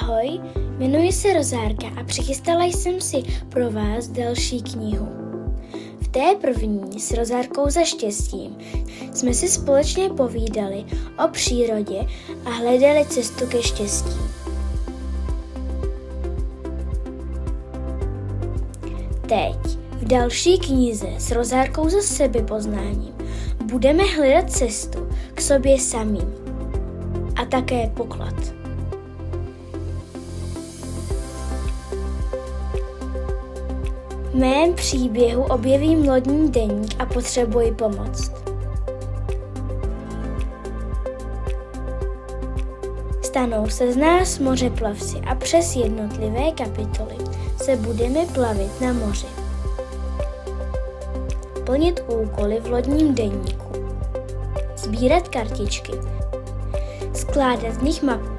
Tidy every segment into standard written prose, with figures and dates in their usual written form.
Ahoj, jmenuji se Rozárka a přichystala jsem si pro vás další knihu. V té první s Rozárkou za štěstím jsme si společně povídali o přírodě a hledali cestu ke štěstí. Teď, v další knize s Rozárkou za sebepoznáním, budeme hledat cestu k sobě samým a také poklad. V mém příběhu objevím lodní deník a potřebuji pomoc. Stanou se z nás mořeplavci a přes jednotlivé kapitoly se budeme plavit na moři. Plnit úkoly v lodním deníku. Sbírat kartičky. Skládat z nich mapu.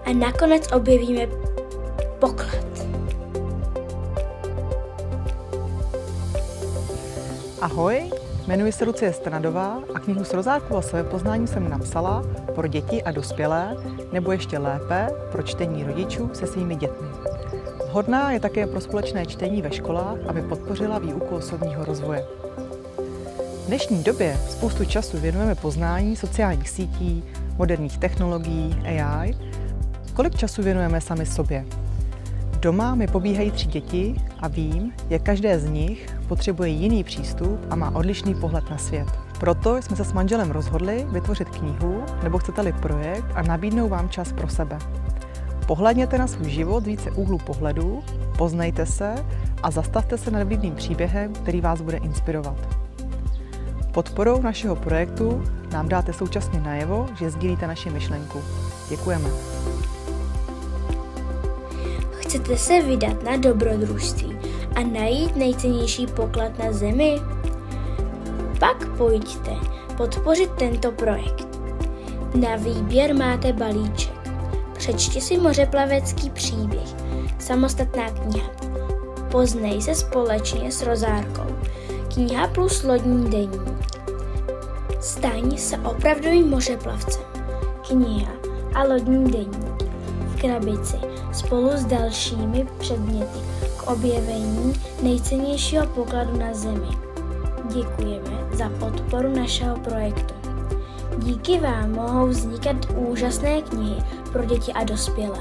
A nakonec objevíme poklad. Ahoj, jmenuji se Lucie Strnadová a knihu s Rozárkou a sebepoznáním jsem napsala pro děti a dospělé, nebo ještě lépe pro čtení rodičů se svými dětmi. Vhodná je také pro společné čtení ve školách, aby podpořila výuku osobního rozvoje. V dnešní době spoustu času věnujeme poznání sociálních sítí, moderních technologií, AI. Kolik času věnujeme sami sobě? Doma mi pobíhají 3 děti a vím, jak každé z nich potřebuje jiný přístup a má odlišný pohled na svět. Proto jsme se s manželem rozhodli vytvořit knihu, nebo chcete-li projekt, a nabídnout vám čas pro sebe. Pohlédněte na svůj život z více úhlů pohledu, poznejte se a zastavte se nad vlivným příběhem, který vás bude inspirovat. Podporou našeho projektu nám dáte současně najevo, že sdílíte naši myšlenku. Děkujeme. Chcete se vydat na dobrodružství a najít nejcennější poklad na zemi? Pak pojďte podpořit tento projekt. Na výběr máte balíček. Přečti si mořeplavecký příběh, samostatná kniha. Poznej se společně s Rozárkou. Kniha plus lodní deník. Staň se opravdovým mořeplavcem. Kniha a lodní deník. V krabici spolu s dalšími předměty k objevení nejcennějšího pokladu na zemi. Děkujeme za podporu našeho projektu. Díky vám mohou vznikat úžasné knihy pro děti a dospělé.